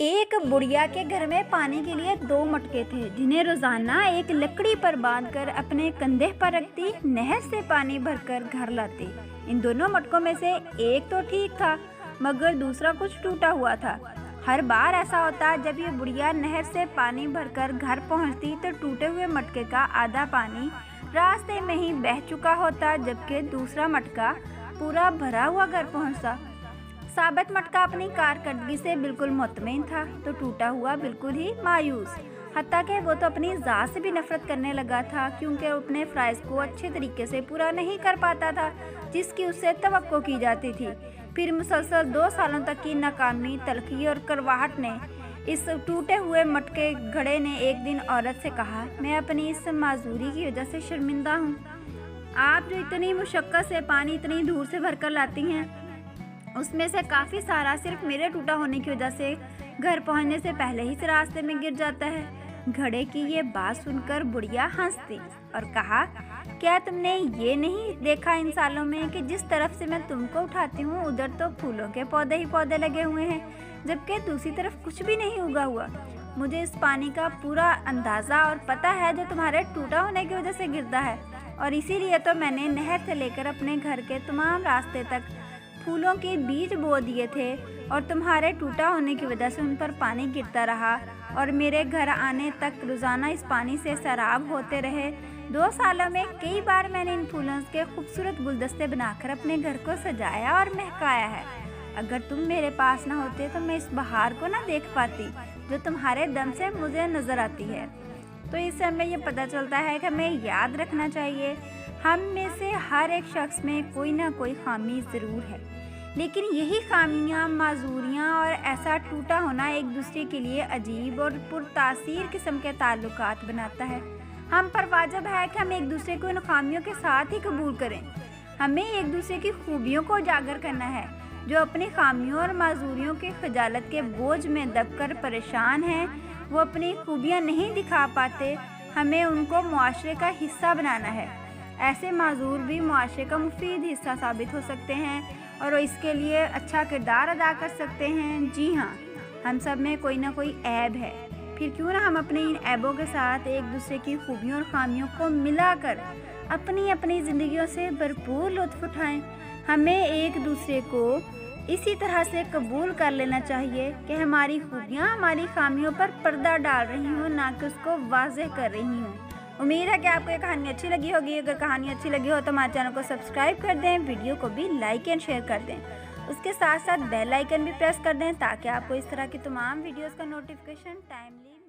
एक बुढ़िया के घर में पानी के लिए दो मटके थे, जिन्हें रोजाना एक लकड़ी पर बांधकर अपने कंधे पर रखती, नहर से पानी भरकर घर लाती। इन दोनों मटकों में से एक तो ठीक था, मगर दूसरा कुछ टूटा हुआ था। हर बार ऐसा होता, जब ये बुढ़िया नहर से पानी भरकर घर पहुंचती तो टूटे हुए मटके का आधा पानी रास्ते में ही बह चुका होता, जबकि दूसरा मटका पूरा भरा हुआ घर पहुंचता। साबित मटका अपनी कारकर्दगी से बिल्कुल मुतमईन था, तो टूटा हुआ बिल्कुल ही मायूस। हत्ता कि वो तो अपनी ज़ात से भी नफरत करने लगा था, क्योंकि वो अपने फ़राइज़ को अच्छे तरीके से पूरा नहीं कर पाता था, जिसकी उससे तवक्को की जाती थी। फिर मुसलसल 2 सालों तक की नाकामी, तलखी और करवाहट ने इस टूटे हुए मटके घड़े ने एक दिन औरत से कहा, मैं अपनी इस माजूरी की वजह से शर्मिंदा हूँ। आप जो इतनी मुशक्क़त से पानी इतनी दूर से भरकर लाती हैं, उसमें से काफ़ी सारा सिर्फ मेरे टूटा होने की वजह से घर पहुंचने से पहले ही से रास्ते में गिर जाता है। घड़े की ये बात सुनकर बुढ़िया हंसती और कहा, क्या तुमने ये नहीं देखा इन सालों में कि जिस तरफ से मैं तुमको उठाती हूँ उधर तो फूलों के पौधे ही पौधे लगे हुए हैं, जबकि दूसरी तरफ कुछ भी नहीं उगा हुआ। मुझे इस पानी का पूरा अंदाज़ा और पता है जो तुम्हारे टूटा होने की वजह से गिरता है, और इसीलिए तो मैंने नहर से लेकर अपने घर के तमाम रास्ते तक फूलों के बीज बो दिए थे, और तुम्हारे टूटा होने की वजह से उन पर पानी गिरता रहा और मेरे घर आने तक रोज़ाना इस पानी से सैराब होते रहे। 2 सालों में कई बार मैंने इन फूलों के खूबसूरत गुलदस्ते बनाकर अपने घर को सजाया और महकाया है। अगर तुम मेरे पास ना होते तो मैं इस बहार को ना देख पाती जो तुम्हारे दम से मुझे नज़र आती है। तो इससे हमें ये पता चलता है कि हमें याद रखना चाहिए, हम में से हर एक शख्स में कोई ना कोई खामी ज़रूर है, लेकिन यही खामियां, माजूरियां और ऐसा टूटा होना एक दूसरे के लिए अजीब और पुरतासीर किस्म के ताल्लुकात बनाता है। हम पर वाजिब है कि हम एक दूसरे को इन खामियों के साथ ही कबूल करें। हमें एक दूसरे की खूबियों को उजागर करना है। जो अपनी खामियों और माजूरियों के खजालत के बोझ में दबकर परेशान हैं, वो अपनी खूबियाँ नहीं दिखा पाते, हमें उनको मुआशरे का हिस्सा बनाना है। ऐसे माजूर भी मुआशरे का मुफीद हिस्सा साबित हो सकते हैं और इसके लिए अच्छा किरदार अदा कर सकते हैं। जी हाँ, हम सब में कोई ना कोई ऐब है, फिर क्यों ना हम अपने इन ऐबों के साथ एक दूसरे की खूबियों और खामियों को मिलाकर अपनी अपनी ज़िंदगियों से भरपूर लुत्फ़ उठाएं। हमें एक दूसरे को इसी तरह से कबूल कर लेना चाहिए कि हमारी खूबियाँ हमारी खामियों पर पर्दा डाल रही हों, ना कि उसको वाज़ेह कर रही हों। उम्मीद है कि आपको ये कहानी अच्छी लगी होगी। अगर कहानी अच्छी लगी हो तो हमारे चैनल को सब्सक्राइब कर दें, वीडियो को भी लाइक एंड शेयर कर दें। उसके साथ साथ बेल आइकन भी प्रेस कर दें, ताकि आपको इस तरह की तमाम वीडियोस का नोटिफिकेशन टाइमली